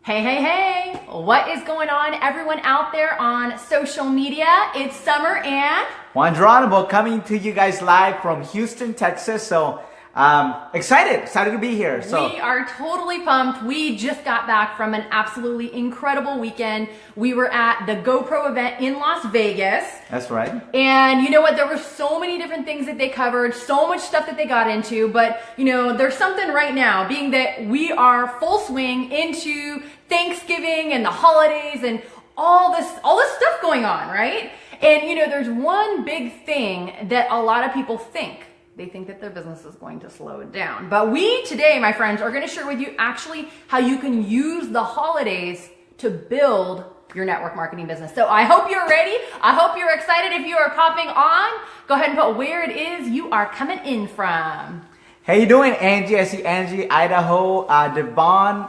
Hey, hey, hey! What is going on, everyone out there on social media? It's Summer and Juan Jeronimo coming to you guys live from Houston, Texas. So excited to be here. So we are totally pumped. We just got back from an absolutely incredible weekend. We were at the GoPro event in Las Vegas. That's right. And you know what? There were so many different things that they covered, so much stuff that they got into. But you know, there's something right now, being that we are full swing into Thanksgiving and the holidays and all this stuff going on, right? And you know, there's one big thing that a lot of people think. They think that their business is going to slow down. But we today, my friends, are going to share with you actually how you can use the holidays to build your network marketing business. So I hope you're ready. I hope you're excited. If you are popping on, go ahead and put where it is you are coming in from. How you doing, Angie? I see Angie, Idaho, Devon.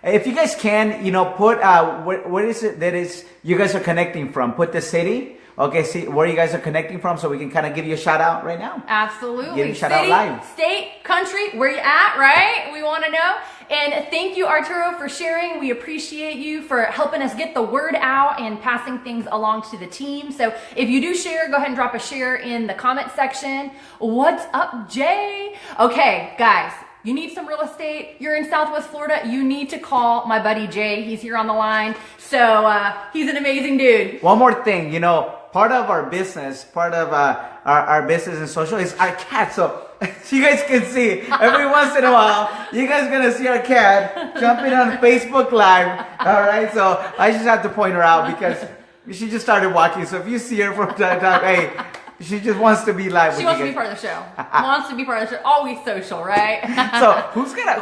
If you guys can, you know, put what is it that is you guys are connecting from? Put the city. Okay, see where you guys are connecting from, so we can kind of give you a shout out right now. Absolutely. Give you a shout out live. State, country, where you at, right? We want to know. And thank you, Arturo, for sharing. We appreciate you for helping us get the word out and passing things along to the team. So if you do share, go ahead and drop a share in the comment section. What's up, Jay? Okay, guys. You need some real estate, you're in Southwest Florida, you need to call my buddy Jay. He's here on the line. So he's an amazing dude. One more thing, you know, part of our business, our business and social is our cat. So you guys can see every once in a while, you guys gonna see our cat jumping on Facebook Live. All right, so I just have to point her out because she just started walking. So if you see her from time to time, hey, she just wants to be live. She wants to be part of the show. Wants to be part of the show. Always social, right? So who's got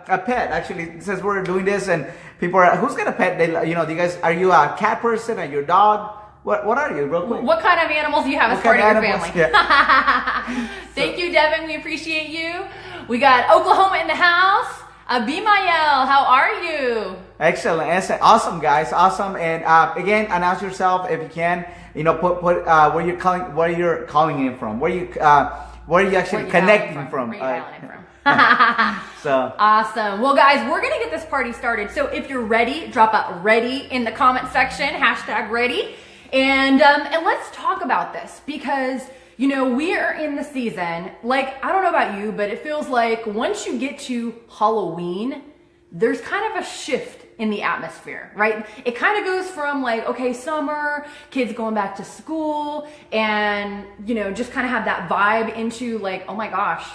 a pet? Actually, it says we're doing this, and people are who's got a pet? They, you know, do you guys, are you a cat person? Are you a dog? What are you, real quick? What kind of animals do you have as part of your family? Yeah. Thank you, Devin. We appreciate you. We got Oklahoma in the house. Abimael, how are you? Excellent. Awesome, guys. Awesome. And again, announce yourself if you can. You know, put where you're calling in from. Where you actually connecting from. Where you calling from. So awesome. Well, guys, we're gonna get this party started. So if you're ready, drop a ready in the comment section. #ready. And let's talk about this because you know we are in the season. Like, I don't know about you, but it feels like once you get to Halloween, there's kind of a shift in the atmosphere, right? It kind of goes from like, okay, summer, kids going back to school, and you know, just kind of have that vibe into like, oh my gosh,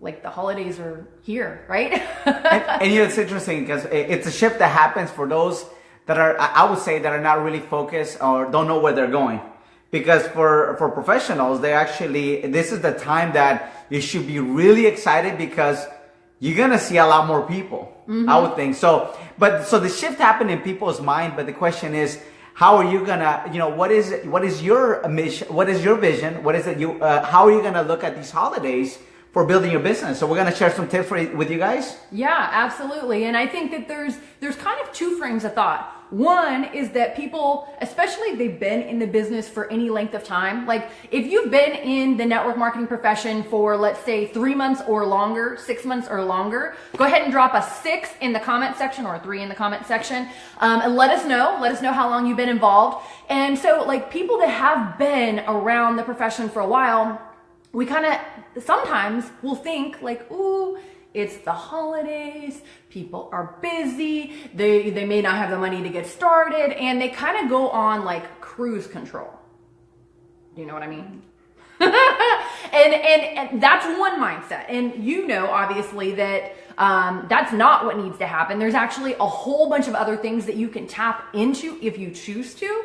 like the holidays are here, right? and you know, it's interesting because it's a shift that happens for those that are, I would say, that are not really focused or don't know where they're going. Because for professionals, they actually, this is the time that you should be really excited because you're gonna see a lot more people. I would think so. So the shift happened in people's mind. But the question is, how are you gonna, you know, what is your mission? What is your vision? What is it how are you gonna look at these holidays for building your business? So we're gonna share some tips with you guys. Yeah, absolutely. And I think that there's kind of two frames of thought. One is that people, especially if they've been in the business for any length of time, like if you've been in the network marketing profession for, let's say, 3 months or longer, 6 months or longer, go ahead and drop a 6 in the comment section or a 3 in the comment section, and let us know how long you've been involved. And so like people that have been around the profession for a while, we kind of sometimes will think like, ooh, it's the holidays, people are busy, they may not have the money to get started, and they kind of go on like cruise control. Do you know what I mean? and that's one mindset. And you know, obviously, that that's not what needs to happen. There's actually a whole bunch of other things that you can tap into if you choose to.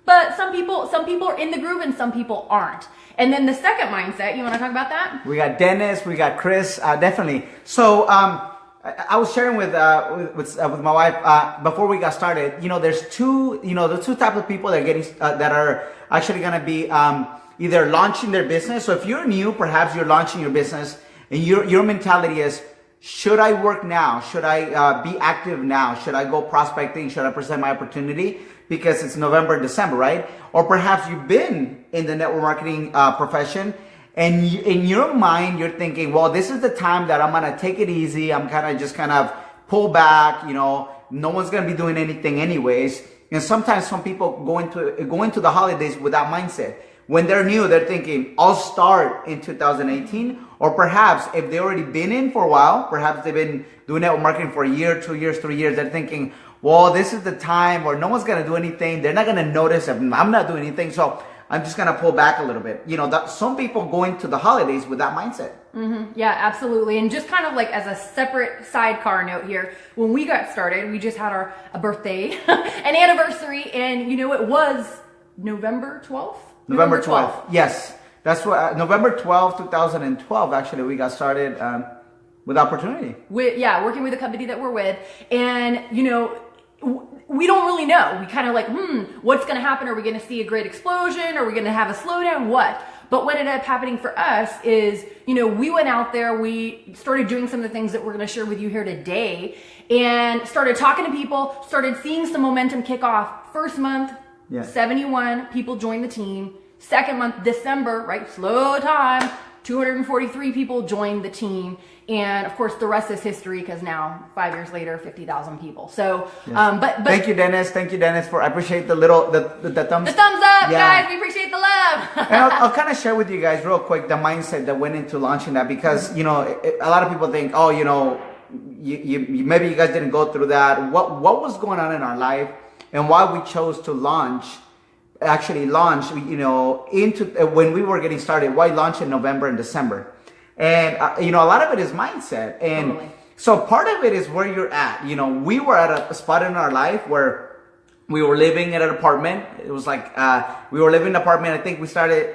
But some people are in the groove and some people aren't. And then the second mindset, you want to talk about that? We got Dennis, we got Chris, definitely. So I was sharing with my wife before we got started. You know, there's the two types of people that are actually going to be either launching their business. So if you're new, perhaps you're launching your business, and your mentality is, should I work now? Should I be active now? Should I go prospecting? Should I present my opportunity? Because it's November, December, right? Or perhaps you've been in the network marketing profession, and in your mind, you're thinking, well, this is the time that I'm going to take it easy. I'm kind of pull back, no one's going to be doing anything anyways. And sometimes some people go into the holidays with that mindset. When they're new, they're thinking, I'll start in 2018. Or perhaps if they've already been in for a while, perhaps they've been doing network marketing for a year, 2 years, 3 years, they're thinking, well, this is the time where no one's going to do anything. They're not going to notice if I'm not doing anything. So I'm just going to pull back a little bit. Some people go into the holidays with that mindset. Mm-hmm. Yeah, absolutely. And just kind of like as a separate sidecar note here, when we got started, we just had a birthday, an anniversary, and it was November 12th? November 12th. Yes. That's what, November 12th, 2012, actually, we got started with Opportunity. Working with a company that we're with. And, we don't really know. We kind of like, what's going to happen? Are we going to see a great explosion? Are we going to have a slowdown? What? But what ended up happening for us is, we went out there, we started doing some of the things that we're going to share with you here today, and started talking to people, started seeing some momentum kick off. First month, 71 people joined the team. Second month, December, right? Slow time. 243 people joined the team. And of course, the rest is history because now, 5 years later, 50,000 people. So, but thank you, Dennis. Thank you, Dennis, for I appreciate the thumbs. The thumbs up, guys. We appreciate the love. And I'll kind of share with you guys real quick the mindset that went into launching that because a lot of people think, oh, you maybe you guys didn't go through that. What was going on in our life and why we chose to launch into when we were getting started. Why launch in November and December? And, a lot of it is mindset. And totally. So part of it is where you're at. We were at a spot in our life where we were living in an apartment. It was like, we were living in an apartment. I think we started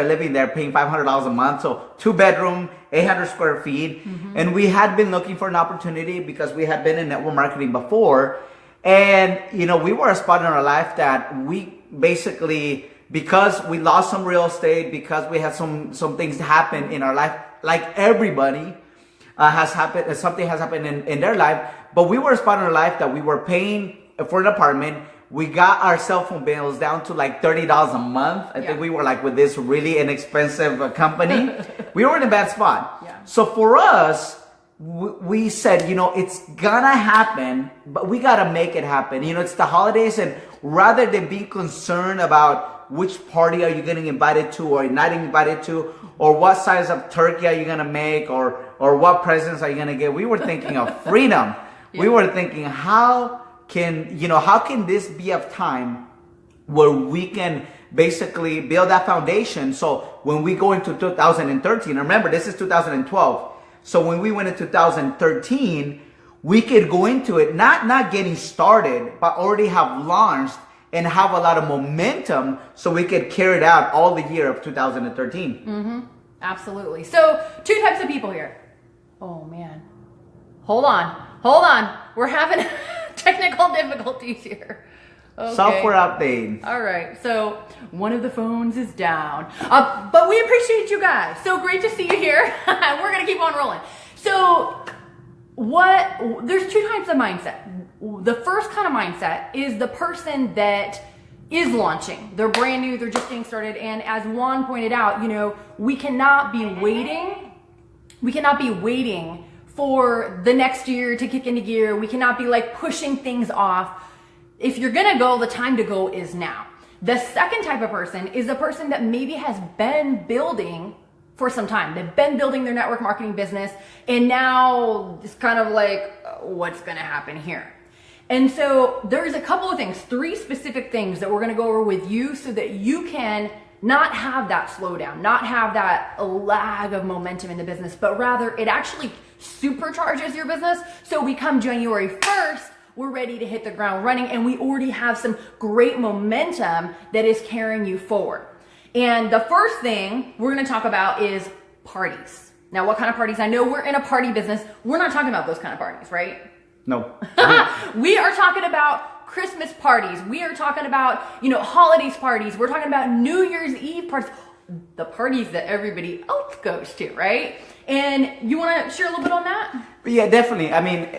living there paying $500 a month. So 2-bedroom, 800 square feet. Mm-hmm. And we had been looking for an opportunity because we had been in network marketing before. And, we were at a spot in our life that we basically, because we lost some real estate, because we had some things happen in our life, like everybody has happened, something has happened in their life, but we were a spot in our life that we were paying for an apartment. We got our cell phone bills down to like $30 a month. I think we were like with this really inexpensive company. We were in a bad spot. Yeah. So for us, we said, it's gonna happen, but we gotta make it happen. It's the holidays, and rather than being concerned about which party are you getting invited to or not invited to, or what size of turkey are you gonna make, or what presents are you gonna get, we were thinking of freedom. We were thinking, how can this be a time where we can basically build that foundation? So when we go into 2013, remember this is 2012. So when we went into 2013, we could go into it not getting started, but already have launched and have a lot of momentum so we could carry it out all the year of 2013. Mm-hmm. Absolutely. So 2 types of people here. Oh man. Hold on. We're having technical difficulties here. Okay. Software update. All right. So one of the phones is down. But we appreciate you guys. So great to see you here. We're going to keep on rolling. So there's 2 types of mindset. The first kind of mindset is the person that is launching. They're brand new. They're just getting started. And as Juan pointed out, we cannot be waiting. We cannot be waiting for the next year to kick into gear. We cannot be like pushing things off. If you're going to go, the time to go is now. The second type of person is a person that maybe has been building for some time. They've been building their network marketing business, and now it's kind of like, what's going to happen here? And so there's a couple of things, 3 specific things that we're going to go over with you so that you can not have that slowdown, not have that lag of momentum in the business, but rather it actually supercharges your business. So we come January 1st, we're ready to hit the ground running, and we already have some great momentum that is carrying you forward. And the first thing we're going to talk about is parties. Now, what kind of parties? I know we're in a party business. We're not talking about those kind of parties, right? No. We are talking about Christmas parties. We are talking about, holidays parties. We're talking about New Year's Eve parties. The parties that everybody else goes to, right? And you want to share a little bit on that? Yeah, definitely. I mean,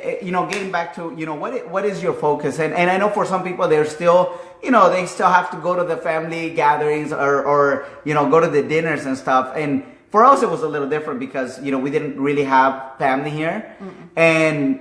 getting back to, what is your focus? And I know for some people, they're still, they still have to go to the family gatherings or go to the dinners and stuff. And for us, it was a little different because, we didn't really have family here. Mm-mm. And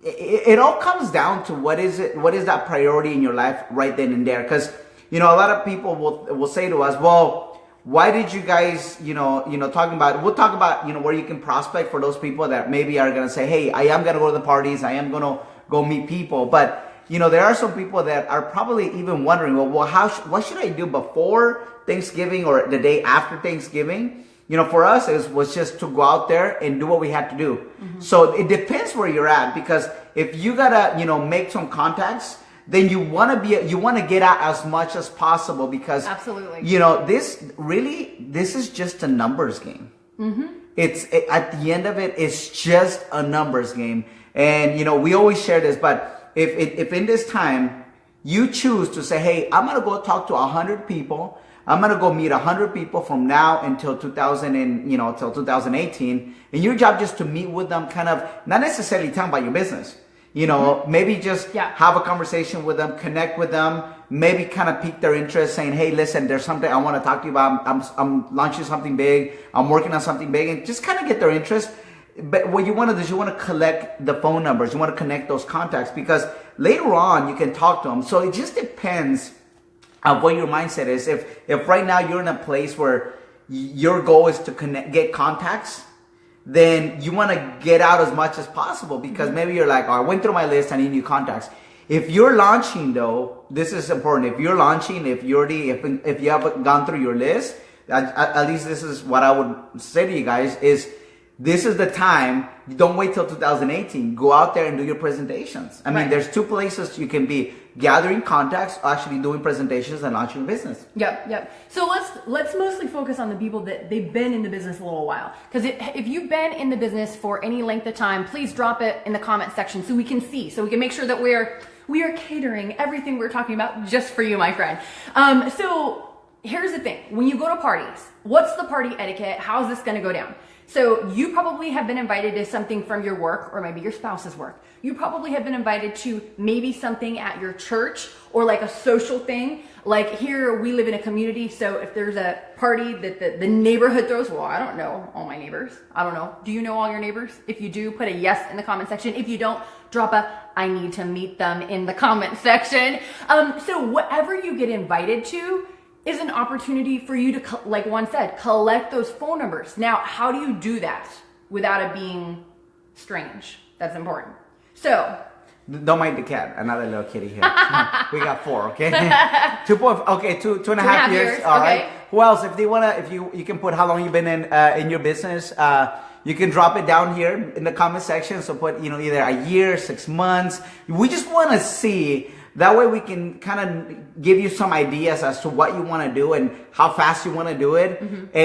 it all comes down to what is that priority in your life right then and there. Because, a lot of people will say to us, well, why did you guys, we'll talk about, where you can prospect for those people that maybe are going to say, hey, I am going to go to the parties. I am going to go meet people. But, there are some people that are probably even wondering, well, what should I do before Thanksgiving or the day after Thanksgiving? For us, it was just to go out there and do what we had to do. Mm-hmm. So it depends where you're at, because if you gotta, make some contacts, then you want to get out as much as possible, because absolutely, this is just a numbers game. Mm-hmm. At the end of it, it's just a numbers game. And, we always share this, but if in this time you choose to say, hey, I'm going to go talk to 100 people, I'm going to go meet 100 people from now until 2018. And your job just to meet with them, kind of not necessarily talking about your business, mm-hmm. maybe just have a conversation with them, connect with them, maybe kind of pique their interest, saying, hey, listen, there's something I want to talk to you about. I'm launching something big. I'm working on something big, and just kind of get their interest. But what you want to do is you want to collect the phone numbers. You want to connect those contacts, because later on you can talk to them. So it just depends on what your mindset is. If right now you're in a place where your goal is to get contacts, then you want to get out as much as possible, because maybe you're like, oh, I went through my list, I need new contacts. If you're launching, though, this is important. If you're launching, if you haven't gone through your list, at least this is what I would say to you guys is, this is the time. Don't wait till 2018. Go out there and do your presentations. I mean, there's two places you can be: gathering contacts, actually doing presentations, and launching a business. Yep. So let's mostly focus on the people that they've been in the business a little while. Because if you've been in the business for any length of time, please drop it in the comment section so we can see, so we can make sure that we are catering everything we're talking about just for you, my friend. So here's the thing: when you go to parties, what's the party etiquette? How's this going to go down? So you probably have been invited to something from your work, or maybe your spouse's work. You probably have been invited to maybe something at your church, or like a social thing. Like here, we live in a community, so if there's a party that the neighborhood throws, well, I don't know all my neighbors. I don't know. Do you know all your neighbors? If you do, put a yes in the comment section. If you don't, drop a I need to meet them in the comment section. So whatever you get invited to is an opportunity for you to, like Juan said, collect those phone numbers. Now, how do you do that without it being strange? That's important. So, don't mind the cat. Another little kitty here. We got 4, okay? 2.5 years. All right. Who else? If they wanna, you can put how long you've been in your business. You can drop it down here in the comment section. So put either a year, 6 months. We just want to see. That way we can kind of give you some ideas as to what you want to do and how fast you want to do it, mm-hmm.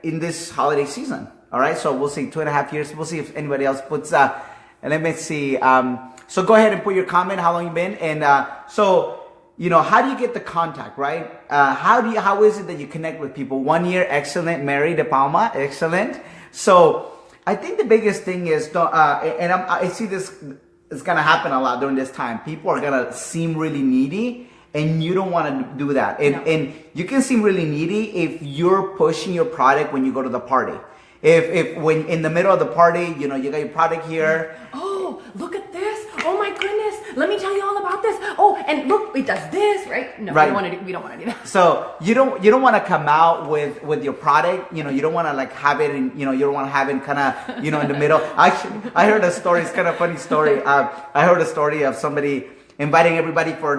In this holiday season. All right. So we'll see 2.5 years. We'll see if anybody else puts, and let me see. So go ahead and put your comment, how long you've been. And, how do you get the contact, right? How is it that you connect with people? 1 year. Excellent. Mary De Palma. Excellent. So I think the biggest thing is, I see this, it's going to happen a lot during this time. People are going to seem really needy, and you don't want to do that. And you can seem really needy if you're pushing your product when you go to the party. If when in the middle of the party, you got your product here. Oh, look at this. Oh my goodness. Let me tell you all about this. Oh, and look, it does this, right? No, right. We don't want to do that. So you don't want to come out with your product. You don't want to like have it in, you don't want to have it kind of, in the middle. Actually, I heard a story. It's kind of a funny story. I heard a story of somebody inviting everybody for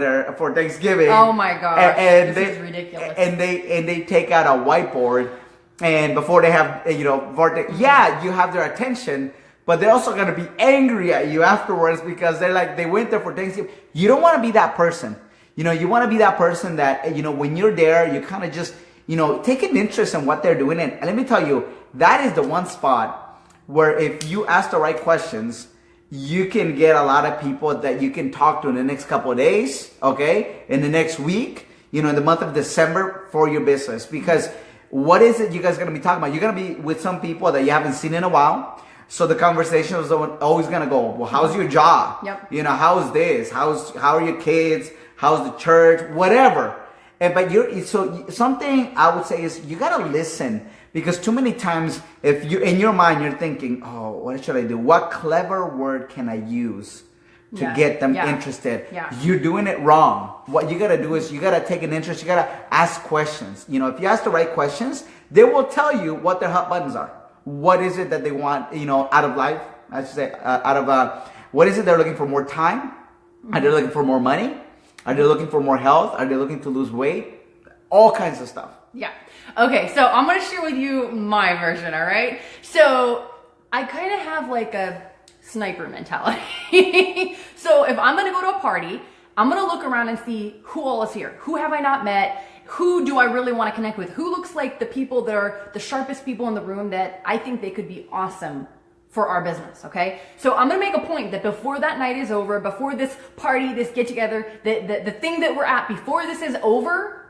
Thanksgiving. Oh my gosh. This is ridiculous. And they take out a whiteboard. And before they have, you have their attention, but they're also going to be angry at you afterwards, because they're like, they went there for Thanksgiving. You don't want to be that person. You want to be that person that, when you're there, you kind of just, take an interest in what they're doing. And let me tell you, that is the one spot where if you ask the right questions, you can get a lot of people that you can talk to in the next couple of days, okay? In the next week, in the month of December for your business. Because what is it you guys are going to be talking about? You're going to be with some people that you haven't seen in a while. So the conversation is always going to go, well, how's your job? Yep. How's this? How are your kids? How's the church? Whatever. But so something I would say is you got to listen, Because too many times, if you in your mind you're thinking, oh, what should I do? What clever word can I use to get them interested? You're doing it wrong. What you gotta do is you gotta take an interest. You gotta ask questions. You know, if you ask the right questions, they will tell you what their hot buttons are. What is it that they want? You know, out of life. I should say, what is it they're looking for? More time? Are they looking for more money? Are they looking for more health? Are they looking to lose weight? All kinds of stuff. Yeah. Okay, so I'm going to share with you my version, all right? So I kind of have like a sniper mentality. So if I'm going to go to a party, I'm going to look around and see who all is here. Who have I not met? Who do I really want to connect with? Who looks like the people that are the sharpest people in the room that I think they could be awesome for our business, okay? So I'm gonna make a point that before that night is over, before this party, this get together, the thing that we're at, before this is over,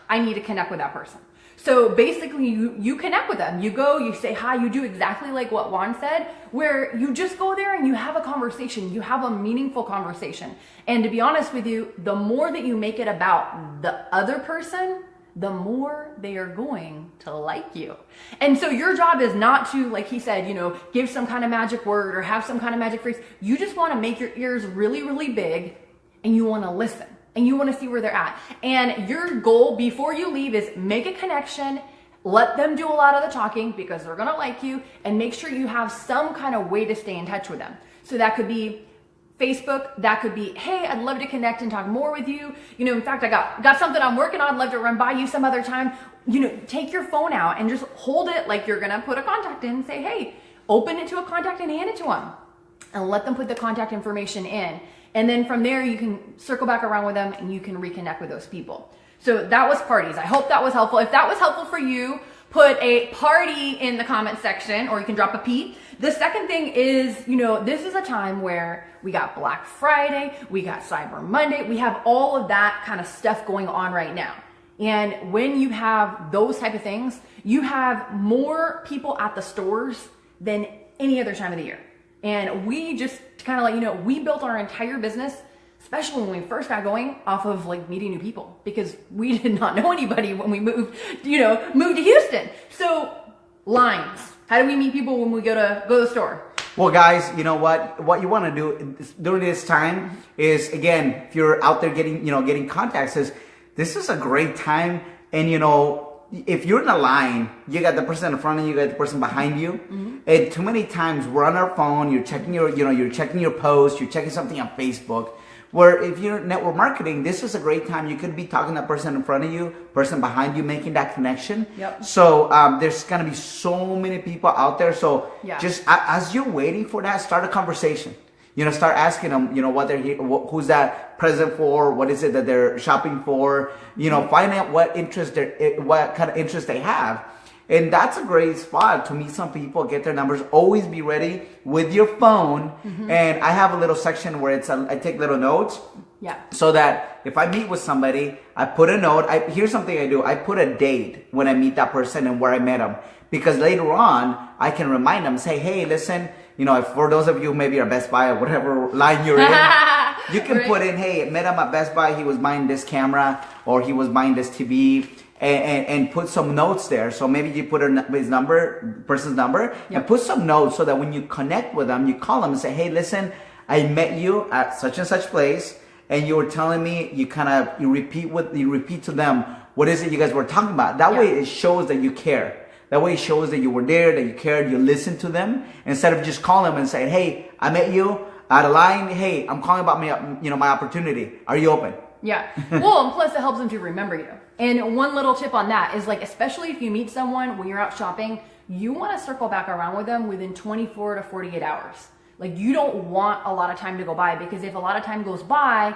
I need to connect with that person. So basically you connect with them. You go, you say hi, you do exactly like what Juan said, where you just go there and you have a conversation. You have a meaningful conversation. And to be honest with you, the more that you make it about the other person, the more they are going to like you. And so your job is not to, like he said, you know, give some kind of magic word or have some kind of magic phrase. You just want to make your ears really, really big, and you want to listen and you want to see where they're at. And your goal before you leave is make a connection, let them do a lot of the talking because they're going to like you, and make sure you have some kind of way to stay in touch with them. So that could be Facebook, that could be, hey, I'd love to connect and talk more with you. You know, in fact, I got something I'm working on. I'd love to run by you some other time. You know, take your phone out and just hold it like you're going to put a contact in and say, hey, open it to a contact and hand it to them. And let them put the contact information in. And then from there, you can circle back around with them and you can reconnect with those people. So that was parties. I hope that was helpful. If that was helpful for you, put a party in the comment section, or you can drop a P. The second thing is, you know, this is a time where we got Black Friday, we got Cyber Monday, we have all of that kind of stuff going on right now. And when you have those type of things, you have more people at the stores than any other time of the year. And we just kind of let you know, we built our entire business, especially when we first got going, off of like meeting new people, because we did not know anybody when we moved to Houston. So lines. How do we meet people when we go to the store? Well, guys, you know what you want to do during this time is, again, if you're out there getting contacts, this is a great time. And you know, if you're in a line, you got the person in front of you, you got the person behind you. Mm-hmm. And too many times we're on our phone, you're checking your post, you're checking something on Facebook. Where if you're network marketing, this is a great time. You could be talking to that person in front of you, person behind you, making that connection. Yep. So there's going to be so many people out there. So just as you're waiting for that, start a conversation. You know, start asking them, you know, what they're here, who's that present for, what is it that they're shopping for. You know, find out what kind of interest they have. And that's a great spot to meet some people, get their numbers. Always be ready with your phone. Mm-hmm. And I have a little section where I take little notes. Yeah. So that if I meet with somebody, I put a note. Here's something I do. I put a date when I meet that person and where I met them. Because later on, I can remind them, say, hey, listen, you know, for those of you maybe are Best Buy or whatever line you're in, you can put in, hey, I met him at Best Buy. He was buying this camera or he was buying this TV. And put some notes there. So maybe you put person's number, and put some notes so that when you connect with them, you call them and say, hey, listen, I met you at such and such place, and you were telling me, you repeat to them, what is it you guys were talking about? That way it shows that you care. That way it shows that you were there, that you cared, you listened to them, instead of just calling them and saying, hey, I met you at a line. Hey, I'm calling about my opportunity. Are you open? Yeah. Well, and plus it helps them to remember you. And one little tip on that is, like, especially if you meet someone when you're out shopping, you want to circle back around with them within 24 to 48 hours. Like, you don't want a lot of time to go by, because if a lot of time goes by,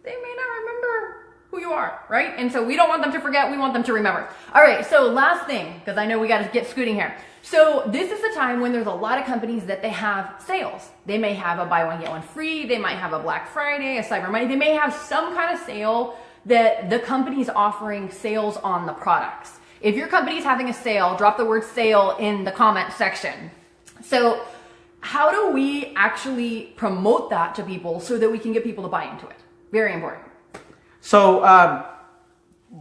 they may not remember who you are, right? And so we don't want them to forget. We want them to remember. All right. So last thing, because I know we got to get scooting here. So this is the time when there's a lot of companies that they have sales. They may have a buy one, get one free. They might have a Black Friday, a Cyber Monday. They may have some kind of sale that the company's offering sales on the products. If your company's having a sale, drop the word sale in the comment section. So how do we actually promote that to people so that we can get people to buy into it? Very important. So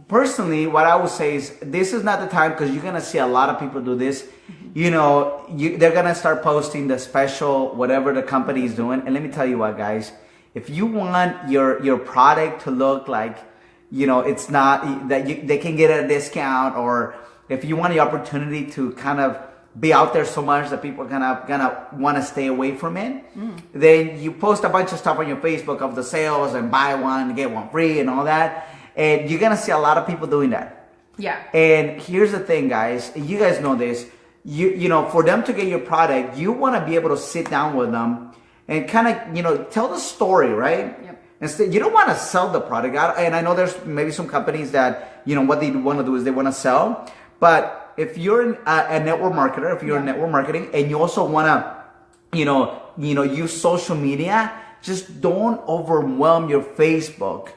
personally, what I would say is this is not the time, because you're gonna see a lot of people do this. You know, they're gonna start posting the special whatever the company is doing. And let me tell you what, guys, if you want your product to look like, you know, it's not that they can get a discount, or if you want the opportunity to kind of be out there so much that people are gonna want to stay away from it, then you post a bunch of stuff on your Facebook of the sales and buy one get one free and all that, and you're gonna see a lot of people doing that. Yeah. And here's the thing, guys, you guys know this. You know, for them to get your product, you want to be able to sit down with them and kind of, you know, tell the story, right? Yep. Instead, you don't want to sell the product. And I know there's maybe some companies that, you know, what they want to do is they want to sell. But if you're a network marketer, if you're in network marketing, and you also want to, you know, use social media, just don't overwhelm your Facebook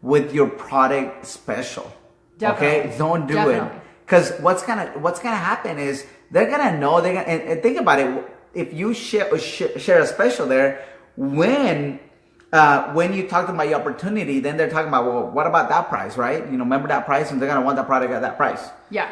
with your product special. Definitely. Okay, don't do it, because what's gonna happen is they're gonna know and think about it. If you share a special there, when you talk about your opportunity, then they're talking about, well, what about that price, right? You know, remember that price, and they're gonna want that product at that price. Yeah.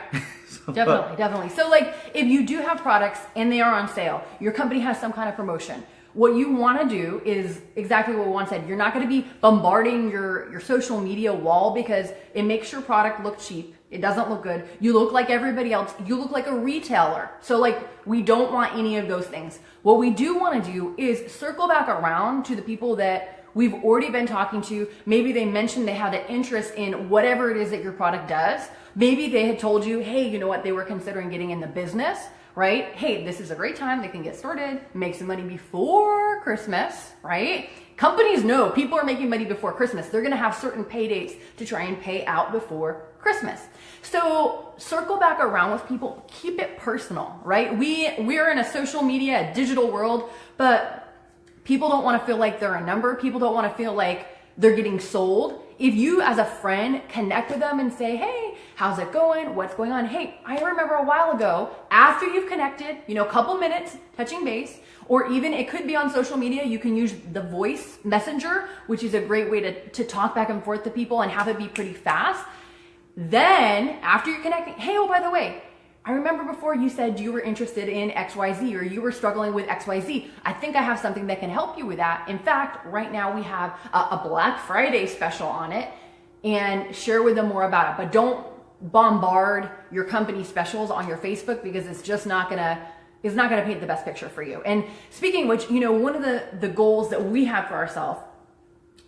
Definitely. So like, if you do have products and they are on sale, your company has some kind of promotion, what you want to do is exactly what Juan said. You're not going to be bombarding your social media wall, because it makes your product look cheap. It doesn't look good. You look like everybody else. You look like a retailer. So like, we don't want any of those things. What we do want to do is circle back around to the people that we've already been talking to. Maybe they mentioned they had an interest in whatever it is that your product does. Maybe they had told you, hey, you know what, they were considering getting in the business, right? Hey, this is a great time. They can get started, make some money before Christmas, right? Companies know people are making money before Christmas. They're going to have certain pay dates to try and pay out before Christmas. So circle back around with people, keep it personal, right? We're in a social media, a digital world, but people don't want to feel like they're a number. People don't want to feel like they're getting sold. If you as a friend connect with them and say, hey, how's it going? What's going on? Hey, I remember a while ago, after you've connected, you know, a couple minutes touching base, or even it could be on social media, you can use the voice messenger, which is a great way to talk back and forth to people and have it be pretty fast. Then after you're connecting, hey, oh, by the way, I remember before you said you were interested in XYZ, or you were struggling with XYZ. I think I have something that can help you with that. In fact, right now we have a Black Friday special on it, and share with them more about it. But don't bombard your company specials on your Facebook, because it's just not gonna paint the best picture for you. And speaking of which, you know, one of the goals that we have for ourselves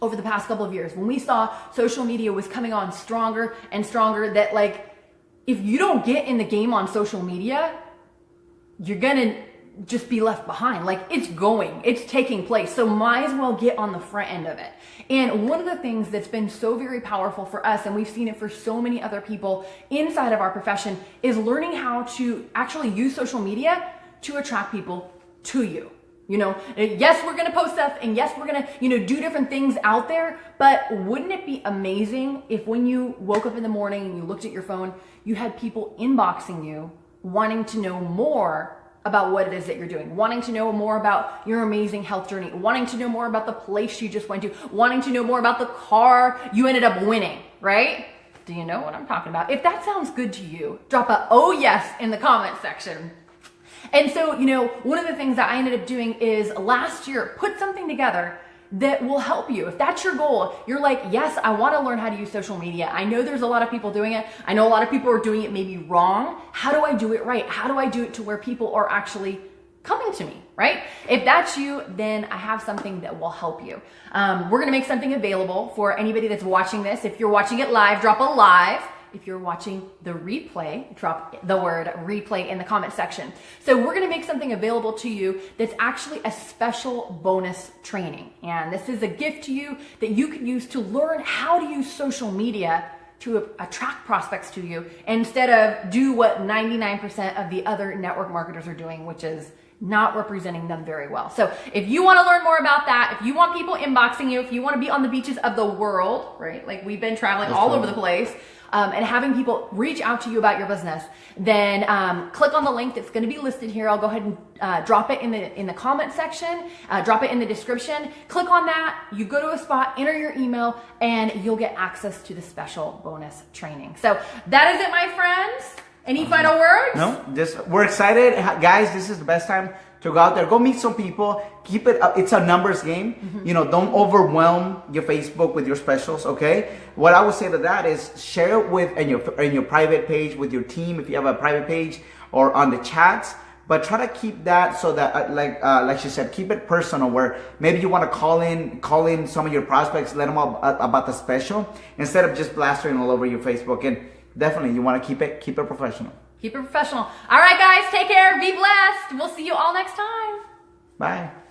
over the past couple of years, when we saw social media was coming on stronger and stronger, that like, if you don't get in the game on social media, you're gonna just be left behind. Like, it's taking place. So might as well get on the front end of it. And one of the things that's been so very powerful for us, and we've seen it for so many other people inside of our profession, is learning how to actually use social media to attract people to you. You know, yes, we're going to post stuff, and yes, we're going to, you know, do different things out there, but wouldn't it be amazing if when you woke up in the morning and you looked at your phone, you had people inboxing you wanting to know more about what it is that you're doing, wanting to know more about your amazing health journey, wanting to know more about the place you just went to, wanting to know more about the car you ended up winning, right? Do you know what I'm talking about? If that sounds good to you, drop a "oh yes" in the comment section. And so, you know, one of the things that I ended up doing is last year, put something together that will help you. If that's your goal, you're like, yes, I want to learn how to use social media. I know there's a lot of people doing it. I know a lot of people are doing it maybe wrong. How do I do it right? How do I do it to where people are actually coming to me, right? If that's you, then I have something that will help you. We're going to make something available for anybody that's watching this. If you're watching it live, drop a live. If you're watching the replay, drop the word replay in the comment section. So we're going to make something available to you that's actually a special bonus training. And this is a gift to you that you can use to learn how to use social media to attract prospects to you, instead of do what 99% of the other network marketers are doing, which is not representing them very well. So if you want to learn more about that, if you want people inboxing you, if you want to be on the beaches of the world, right? Like we've been traveling all over the place, and having people reach out to you about your business, then click on the link that's going to be listed here. I'll go ahead and drop it in the comment section, drop it in the description. Click on that, you go to a spot, enter your email, and you'll get access to the special bonus training. So that is it, my friends. Any final words? No, we're excited. Guys, this is the best time to go out there. Go meet some people. Keep it up. It's a numbers game. Mm-hmm. Don't overwhelm your Facebook with your specials, okay? What I would say to that is share it with in your private page with your team if you have a private page, or on the chats. But try to keep that so that, like she said, keep it personal, where maybe you want to call in some of your prospects, let them know about the special, instead of just blastering all over your Facebook. And definitely, you want to keep it professional. Keep it professional. All right, guys, take care. Be blessed. We'll see you all next time. Bye.